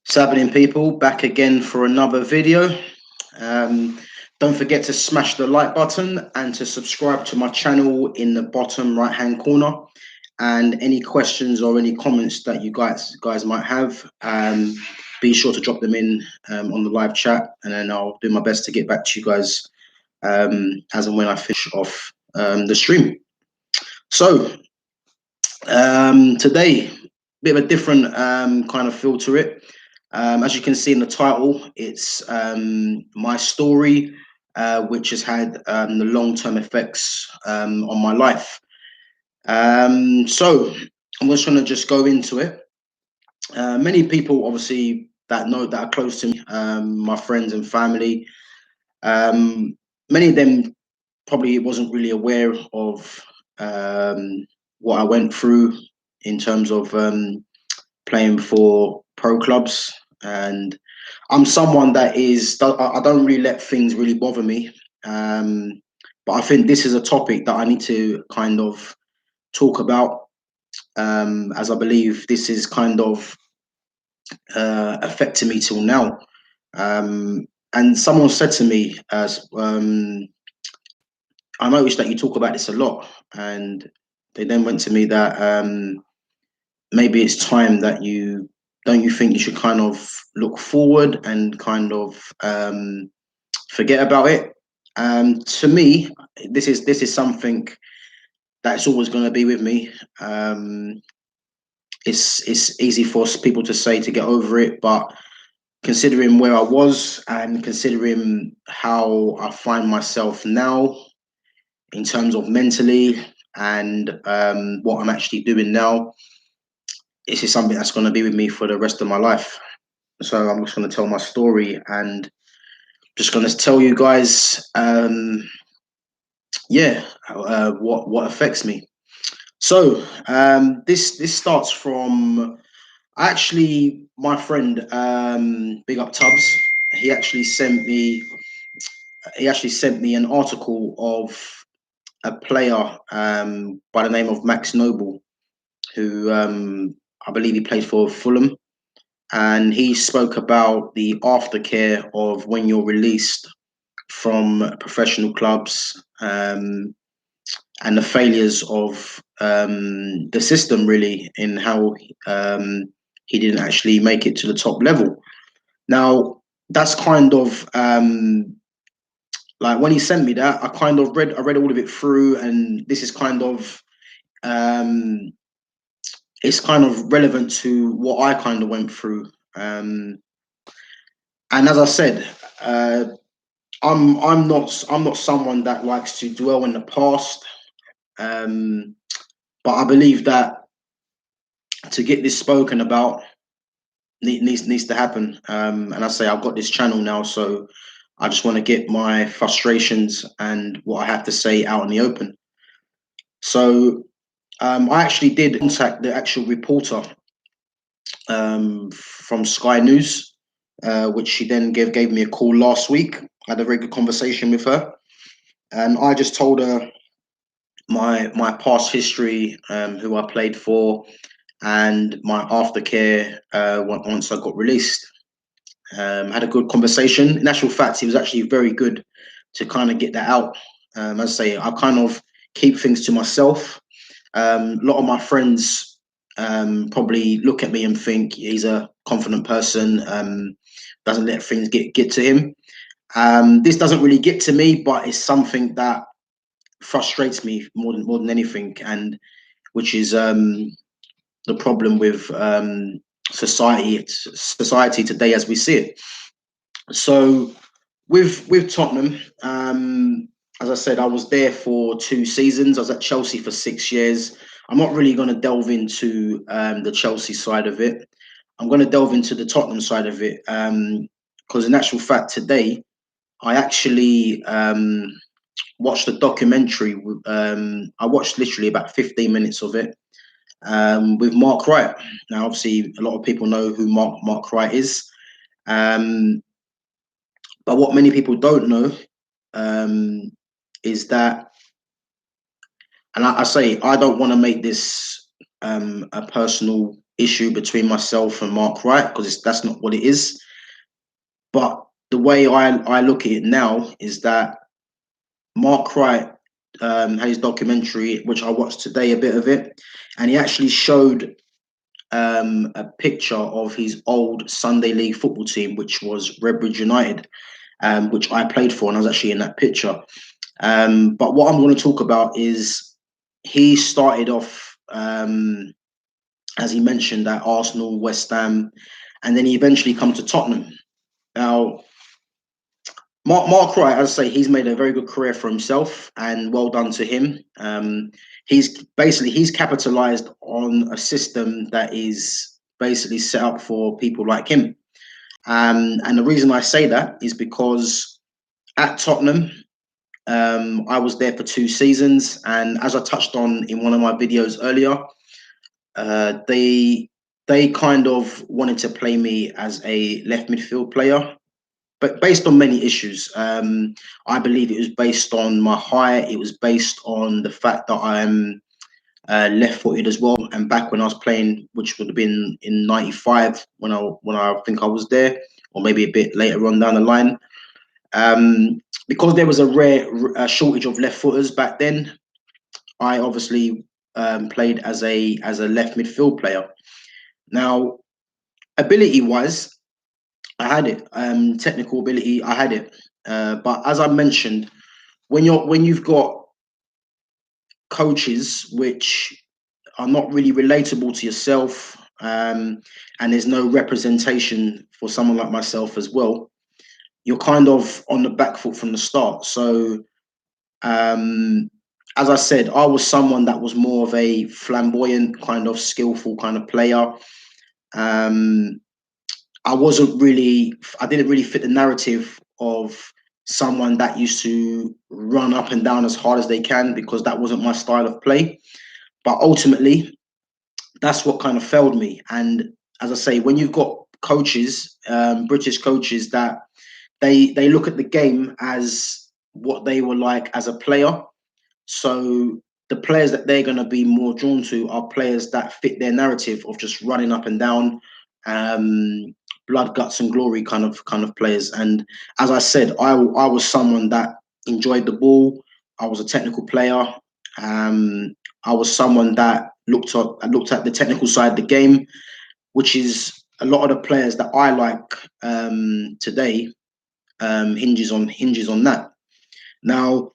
What's happening, people? Back again for another video. Don't forget to smash the like button and to subscribe to my channel in the bottom right hand corner. And any questions or any comments that you guys might have, be sure to drop them in on the live chat, and then I'll do my best to get back to you guys as and when I finish off the stream. So today, bit of a different kind of feel to it. As you can see in the title, it's my story, which has had the long-term effects on my life. So I'm just going to just go into it. Many people, obviously, that are close to me, my friends and family, many of them probably wasn't really aware of what I went through in terms of playing for pro clubs. And I'm someone that I don't really let things really bother me. But I think this is a topic that I need to kind of talk about, as I believe this is kind of affecting me till now. And someone said to me, I noticed that you talk about this a lot, and they then went to me that maybe it's time that don't you think you should kind of look forward and kind of forget about it? To me, this is something that's always going to be with me. It's easy for people to say to get over it, but considering where I was and considering how I find myself now in terms of mentally and what I'm actually doing now, this is something that's going to be with me for the rest of my life. So I'm just going to tell my story and just going to tell you guys, what affects me. So this starts from actually my friend, Big Up Tubbs. He actually sent me an article of a player by the name of Max Noble, who I believe he played for Fulham. And he spoke about the aftercare of when you're released from professional clubs, and the failures of the system, really, in how he didn't actually make it to the top level. Now, that's kind of like when he sent me that, I read all of it through, and this is kind of it's kind of relevant to what I kind of went through. And as I said, I'm not someone that likes to dwell in the past, but I believe that to get this spoken about needs to happen. And I say I've got this channel now, so I just want to get my frustrations and what I have to say out in the open. So I actually did contact the actual reporter from Sky News, which she then gave me a call last week. I had a very good conversation with her, and I just told her my past history, who I played for, and my aftercare once I got released. Had a good conversation. In actual fact, it was actually very good to kind of get that out. As I say, I kind of keep things to myself. A lot of my friends probably look at me and think he's a confident person, doesn't let things get to him. This doesn't really get to me, but it's something that frustrates me more than anything, and which is the problem with society today as we see it. So with Tottenham, as I said, I was there for 2 seasons. I was at Chelsea for 6 years. I'm not really going to delve into the Chelsea side of it. I'm going to delve into the Tottenham side of it, because in actual fact today, I actually watched a documentary. I watched literally about 15 minutes of it, with Mark Wright. Now, obviously, a lot of people know who Mark Wright is. But what many people don't know is that, and I say I don't want to make this a personal issue between myself and Mark Wright, because that's not what it is. But the way I look at it now is that Mark Wright had his documentary, which I watched today, a bit of it, and he actually showed a picture of his old Sunday League football team, which was Redbridge United, which I played for, and I was actually in that picture. But what I'm going to talk about is he started off, as he mentioned, at Arsenal, West Ham, and then he eventually come to Tottenham. Now, Mark Wright, as I say, he's made a very good career for himself, and well done to him. He's capitalized on a system that is basically set up for people like him. And the reason I say that is because at Tottenham, I was there for 2 seasons, and as I touched on in one of my videos earlier, they kind of wanted to play me as a left midfield player, but based on many issues. I believe it was based on my height. It was based on the fact that I'm left-footed as well. And back when I was playing, which would have been in '95, when I think I was there, or maybe a bit later on down the line, because there was a shortage of left-footers back then. I obviously played as a left midfield player. Now, ability-wise, I had it. Technical ability, I had it. But as I mentioned, when you've got coaches which are not really relatable to yourself, and there's no representation for someone like myself as well, you're kind of on the back foot from the start. So, as I said, I was someone that was more of a flamboyant, kind of skillful kind of player. Um, I didn't really fit the narrative of someone that used to run up and down as hard as they can, because that wasn't my style of play. But ultimately, that's what kind of failed me. And as I say, when you've got coaches, British coaches, that they look at the game as what they were like as a player. So the players that they're going to be more drawn to are players that fit their narrative of just running up and down, um, blood, guts, and glory kind of players. And as I said, I was someone that enjoyed the ball. I was a technical player. I was someone that looked at the technical side of the game, which is a lot of the players that I like today, hinges on that. Now,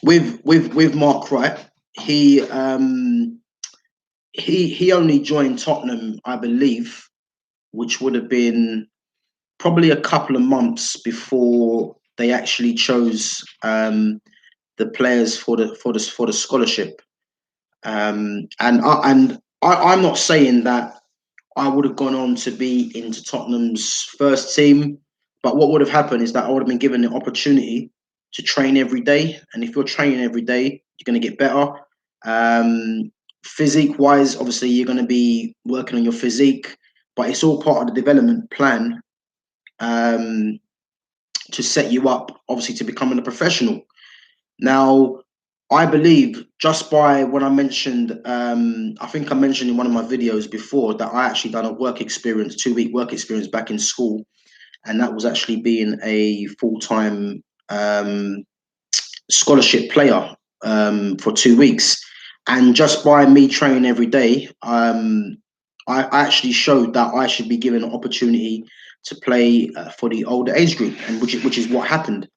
with Mark Wright, he he only joined Tottenham, I believe, which would have been probably a couple of months before they actually chose the players for the scholarship. I'm not saying that I would have gone on to be into Tottenham's first team, but what would have happened is that I would have been given the opportunity to train every day. And if you're training every day, you're going to get better. Physique wise, obviously, you're going to be working on your physique, but it's all part of the development plan, to set you up, obviously, to becoming a professional. Now, I believe just by when I mentioned, I think I mentioned in one of my videos before that I actually done a work experience, 2 week work experience back in school, and that was actually being a full-time scholarship player for 2 weeks. And just by me training every day, I actually showed that I should be given an opportunity to play for the older age group, and which is what happened.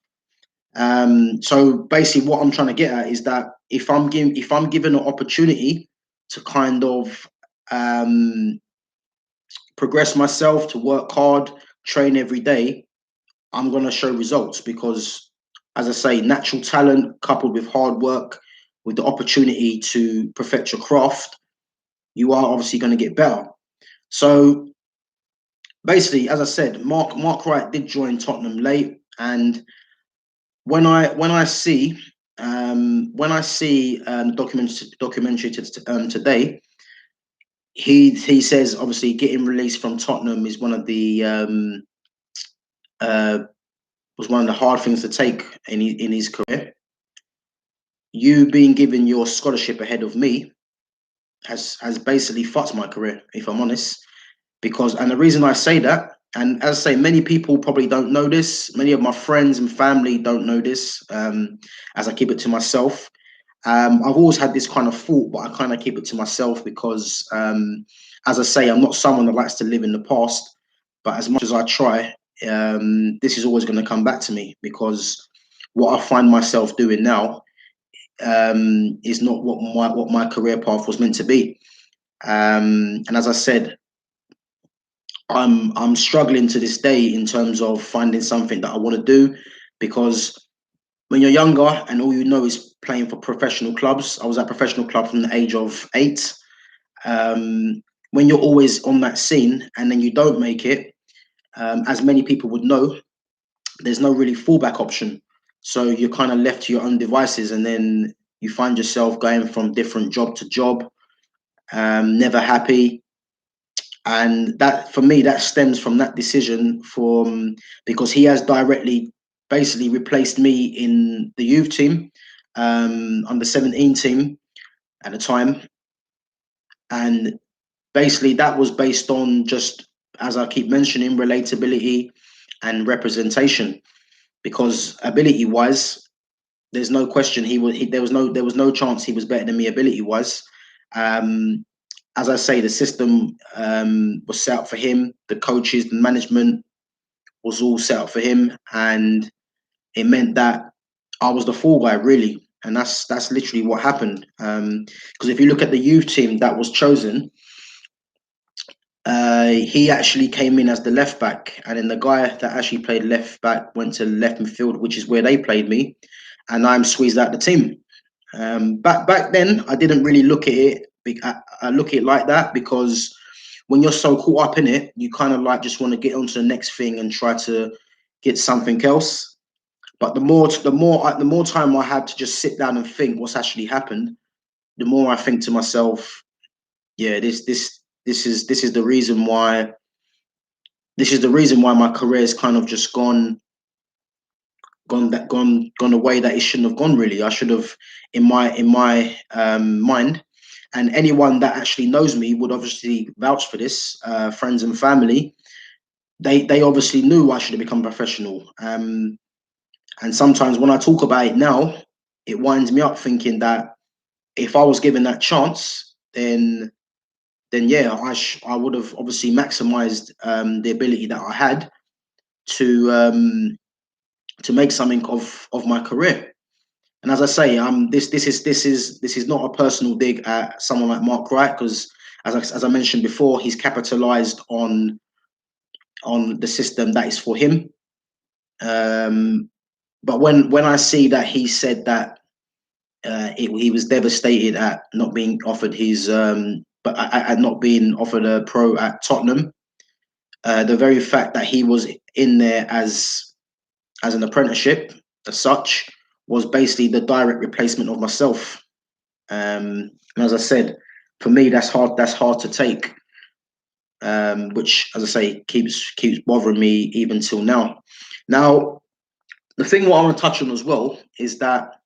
So basically, what I'm trying to get at is that if I'm given an opportunity to kind of progress myself, to work hard, train every day, I'm going to show results, because, as I say, natural talent coupled with hard work, with the opportunity to perfect your craft, you are obviously going to get better. So basically, as I said, Mark Wright did join Tottenham late, and when I see documentary today, he says obviously getting released from Tottenham is one of the was one of the hard things to take in his career. You being given your scholarship ahead of me, has basically fucked my career, if I'm honest. Because, and the reason I say that, and as I say, many people probably don't know this. Many of my friends and family don't know this, as I keep it to myself. I've always had this kind of thought, but I kind of keep it to myself because, as I say, I'm not someone that likes to live in the past. But as much as I try, this is always going to come back to me because what I find myself doing now is not what my career path was meant to be. And as I said, I'm struggling to this day in terms of finding something that I want to do because when you're younger and all you know is playing for professional clubs, I was at professional club from the age of 8. When you're always on that scene and then you don't make it, as many people would know, there's no really fallback option. So you're kind of left to your own devices, and then you find yourself going from different job to job, never happy. And that, for me, that stems from that decision from because he has directly basically replaced me in the youth team, under 17 team at the time. And basically that was based on just, as I keep mentioning, relatability and representation. Because ability wise, there's no question there was no chance he was better than me ability wise. Um, as I say, the system was set up for him. The coaches, the management was all set up for him, and it meant that I was the fall guy, really. And that's literally what happened. Because if you look at the youth team that was chosen, he actually came in as the left back, and then the guy that actually played left back went to left midfield, which is where they played me, and I'm squeezed out the team. Back then, I didn't really look at it. I look at it like that because when you're so caught up in it, you kind of like just want to get onto the next thing and try to get something else. But the more time I had to just sit down and think what's actually happened, the more I think to myself, yeah, this is the reason why my career has kind of just gone a way that it shouldn't have gone. Really, I should have, in my mind, and anyone that actually knows me would obviously vouch for this. Friends and family, they obviously knew I should have become professional. And sometimes when I talk about it now, it winds me up thinking that if I was given that chance, then yeah, I would have obviously maximized the ability that I had to um, to make something of my career. And as I say, this is not a personal dig at someone like Mark Wright because, as I mentioned before, he's capitalised on the system that is for him. But when I see that he said that he was devastated at not being offered but at not being offered a pro at Tottenham, the very fact that he was in there as an apprenticeship as such was basically the direct replacement of myself. And as I said, for me, that's hard. That's hard to take. Which, as I say, keeps bothering me even till now. Now, the thing what I want to touch on as well is that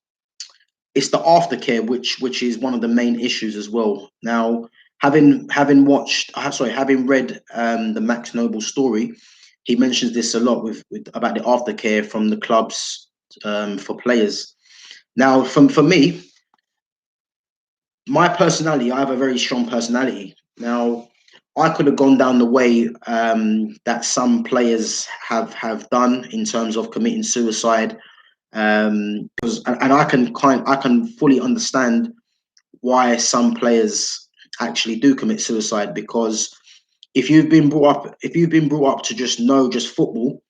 it's the aftercare, which is one of the main issues as well. Now, having read the Max Noble story, he mentions this a lot with about the aftercare from the clubs for players. Now, for me, my personality, I have a very strong personality. Now, I could have gone down the way that some players have done in terms of committing suicide, and I can fully understand why some players actually do commit suicide because if you've been brought up to just know just football,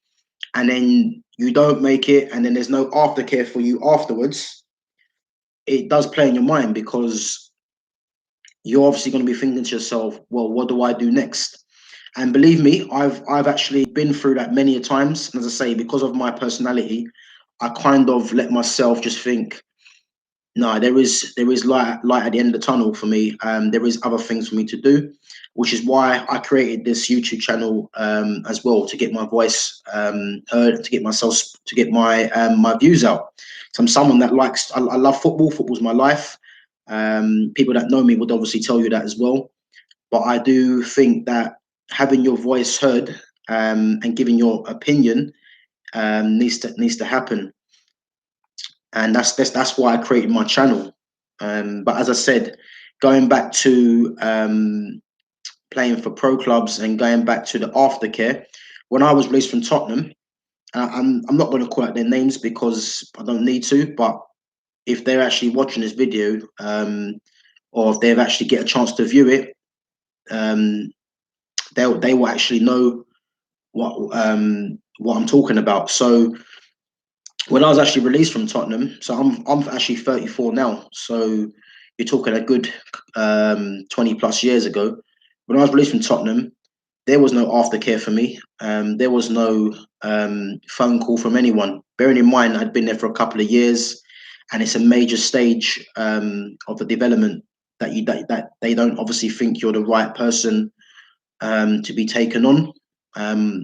and then you don't make it, and then there's no aftercare for you afterwards, it does play in your mind because you're obviously going to be thinking to yourself, well, what do I do next? And believe me, I've actually been through that many a times. And as I say, because of my personality, I kind of let myself just think, no, there is light at the end of the tunnel for me. There is other things for me to do, which is why I created this YouTube channel as well to get my voice heard, to get my my views out. So I'm someone that likes. I love football. Football's my life. People that know me would obviously tell you that as well. But I do think that having your voice heard, and giving your opinion, needs to happen, and that's why I created my channel. But as I said, going back to playing for pro clubs and going back to the aftercare, when I was released from Tottenham, I'm not going to call out their names because I don't need to, but if they're actually watching this video, or if they've actually get a chance to view it, um, they will actually know what I'm talking about. So when I was actually released from Tottenham, so I'm actually 34 now. So you're talking a good 20 plus years ago. When I was released from Tottenham, there was no aftercare for me. There was no phone call from anyone. Bearing in mind, I'd been there for a couple of years, and it's a major stage of the development that they don't obviously think you're the right person to be taken on.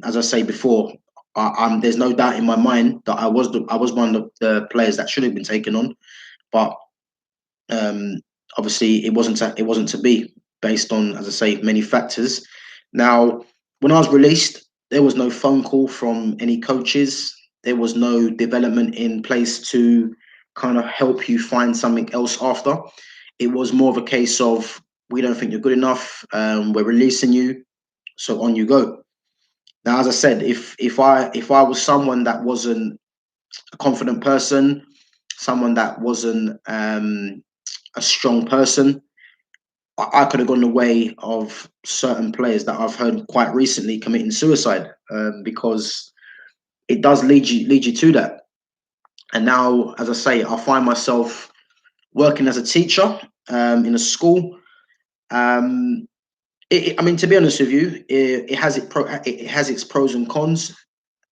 As I say before, there's no doubt in my mind that I was one of the players that should have been taken on, but um, obviously it wasn't to be, based on, as I say, many factors. Now, when I was released, there was no phone call from any coaches. There was no development in place to kind of help you find something else after. It was more of a case of, we don't think you're good enough. We're releasing you, so on you go. Now, as I said, if I was someone that wasn't a confident person, someone that wasn't a strong person, I could have gone the way of certain players that I've heard quite recently committing suicide, because it does lead you to that. And now, as I say, I find myself working as a teacher in a school. I mean, to be honest with you, it has its pros and cons.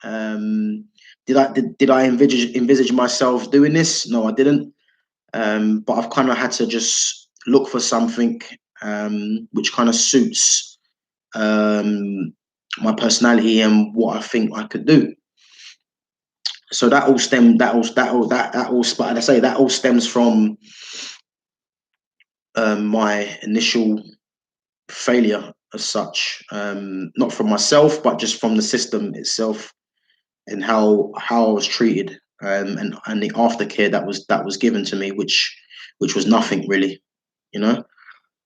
Um, did I envisage myself doing this? No, I didn't. But I've kind of had to just look for something which kind of suits my personality and what I think I could do. So that all stemmed that all but I say that all stems from my initial failure as such, not from myself, but just from the system itself, and how I was treated, and the aftercare that was given to me, which was nothing really, you know.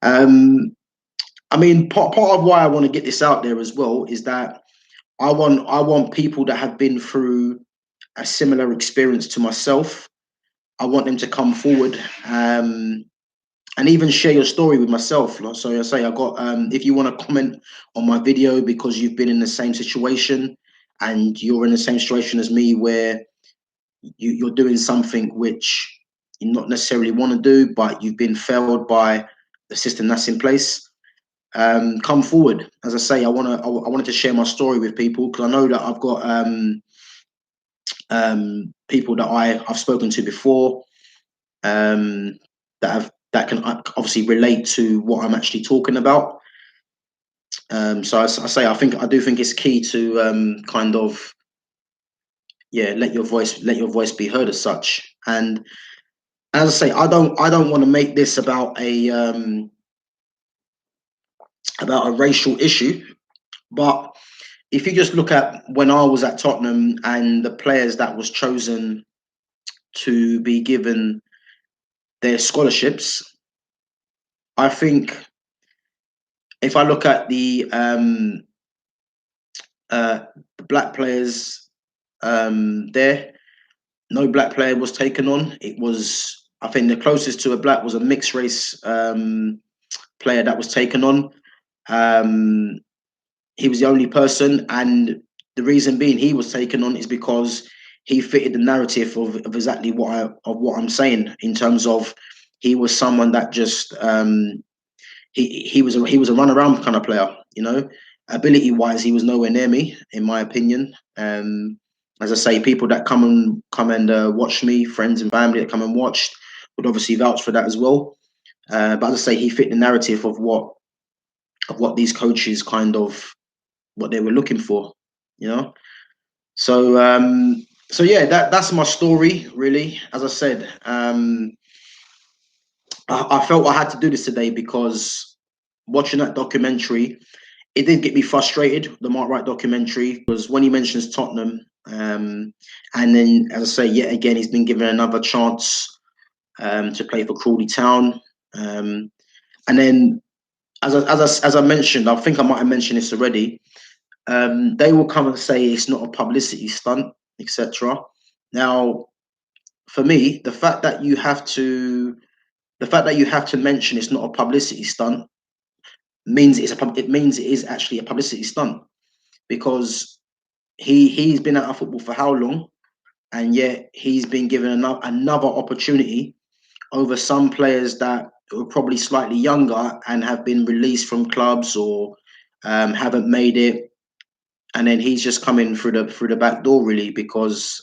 Um, I mean, part of why I want to get this out there as well is that I want people that have been through a similar experience to myself. I want them to come forward, and even share your story with myself. So I say, I got, if you want to comment on my video because you've been in the same situation, and you're in the same situation as me, where you're doing something which you not necessarily want to do, but you've been failed by the system that's in place. Come forward. As I say, I wanted to share my story with people, because I know that I've got people that I've spoken to before, that can obviously relate to what I'm actually talking about. So I do think it's key to kind of, yeah, let your voice be heard as such. And as I say, I don't want to make this about a racial issue, but if you just look at when I was at Tottenham and the players that was chosen to be given their scholarships, I think if I look at the black players there, no black player was taken on. It was, I think, the closest to a black was a mixed race player that was taken on. Um, he was the only person, and the reason being he was taken on is because he fitted the narrative of exactly what I'm saying, in terms of he was someone that just he was a run around kind of player, you know. Ability wise, he was nowhere near me, in my opinion. As I say, people that come and watch me, friends and family that come and watched, would obviously vouch for that as well. But as I say, he fit the narrative of what these coaches kind of, what they were looking for, you know. So so yeah, that's my story really. As I said, I felt I had to do this today because watching that documentary, it did get me frustrated. The Mark Wright documentary was when he mentions Tottenham, and then as I say, yet again he's been given another chance to play for Crawley Town, and then as I mentioned, I think I might have mentioned this already. They will come and say it's not a publicity stunt, etc. Now, for me, the fact that you have to mention it's not a publicity stunt means it means it is actually a publicity stunt, because he's been out of football for how long, and yet he's been given another opportunity over some players that were probably slightly younger and have been released from clubs or haven't made it, and then he's just coming through the back door, really, because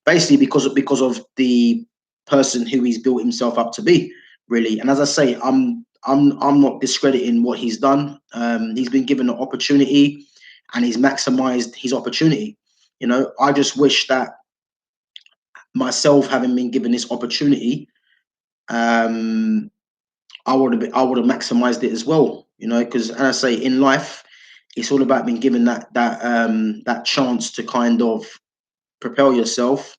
basically because of the person who he's built himself up to be, really. And as I say, I'm not discrediting what he's done. He's been given an opportunity, and he's maximised his opportunity. I just wish that myself, having been given this opportunity, um, I would have maximised it as well. Because, as I say, in life, it's all about being given that chance to kind of propel yourself.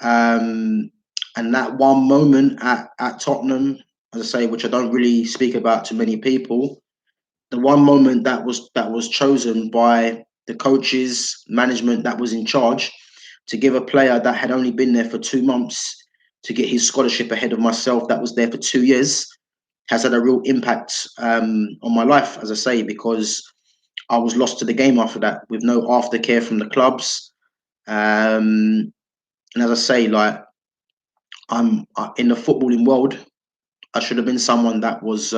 And that one moment at Tottenham, as I say, which I don't really speak about to many people, the one moment that was chosen by the coaches, management that was in charge, to give a player that had only been there for 2 months to get his scholarship ahead of myself that was there for 2 years, has had a real impact on my life, as I say, because I was lost to the game after that with no aftercare from the clubs. And as I say, like, I'm in the footballing world, I should have been someone that was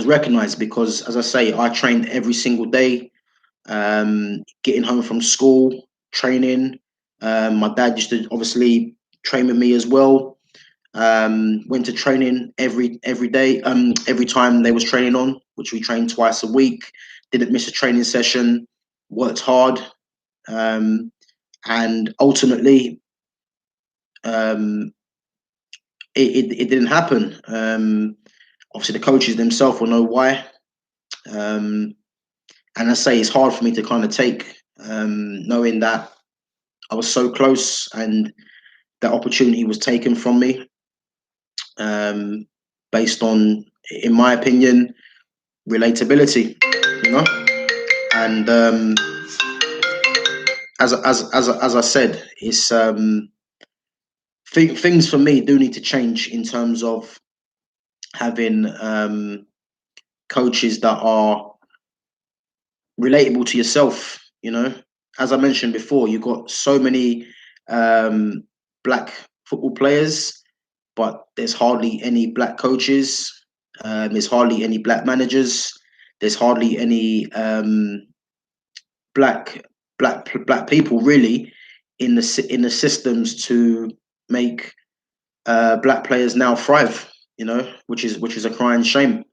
recognised, because, as I say, I trained every single day, getting home from school, training. My dad used to obviously train with me as well. Went to training every day, every time they was training on, which we trained twice a week. Didn't miss a training session. Worked hard, and ultimately, um, it didn't happen. Obviously, the coaches themselves will know why. Um, and I say it's hard for me to kind of take, knowing that I was so close and that opportunity was taken from me, um, based on, in my opinion, relatability. You know, and as I said, it's things for me do need to change in terms of having coaches that are relatable to yourself. As I mentioned before, you've got so many black football players, but there's hardly any black coaches. There's hardly any black managers. There's hardly any black black people, really, in the systems to make black players now thrive. Which is a crying shame.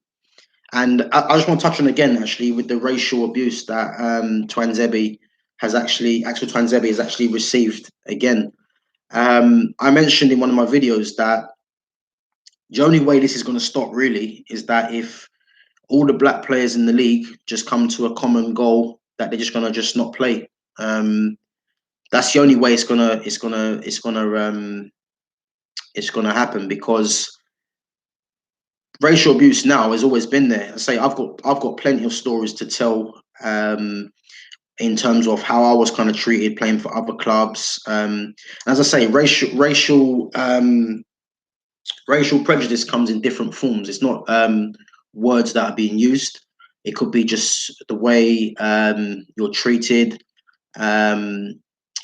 And I just want to touch on again, actually, with the racial abuse that Axel Twanzebe has actually received again. I mentioned in one of my videos that the only way this is going to stop, really, is that if all the black players in the league just come to a common goal that they're just going to just not play. That's the only way it's gonna happen, because racial abuse now has always been there. I say I've got plenty of stories to tell, in terms of how I was kind of treated playing for other clubs. As I say, racial prejudice comes in different forms. It's not words that are being used. It could be just the way you're treated,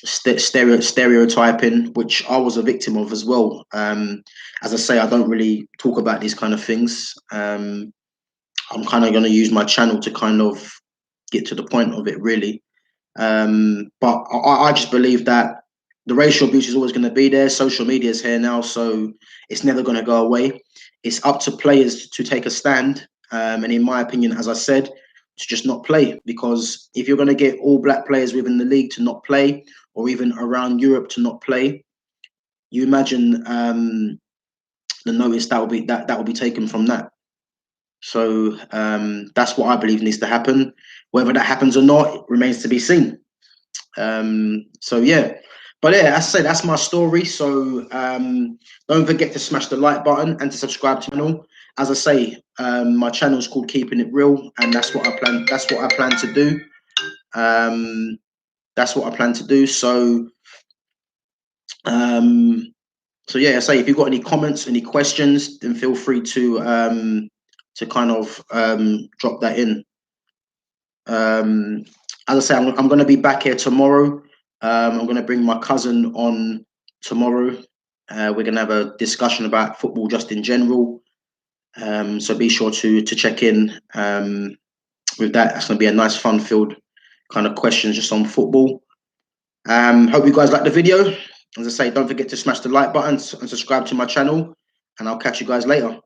stereotyping, which I was a victim of as well. As I say, I don't really talk about these kind of things. I'm kind of going to use my channel to kind of get to the point of it, really. But I just believe that the racial abuse is always going to be there. Social media is here now, so it's never going to go away. It's up to players to take a stand. And in my opinion, as I said, to just not play. Because if you're going to get all black players within the league to not play, or even around Europe to not play, you imagine the notice that will be taken from that. So that's what I believe needs to happen. Whether that happens or not remains to be seen. So yeah, but yeah, as I say, that's my story. So don't forget to smash the like button and to subscribe to the channel. As I say, my channel is called Keeping It Real, and that's what I plan. That's what I plan to do. That's what I plan to do. So so yeah, I say if you've got any comments, any questions, then feel free to kind of drop that in. As I say, I'm going to be back here tomorrow. I'm going to bring my cousin on tomorrow. We're going to have a discussion about football just in general. So be sure to check in with that. That's going to be a nice, fun-filled kind of questions just on football. Hope you guys like the video. As I say, don't forget to smash the like button and subscribe to my channel. And I'll catch you guys later.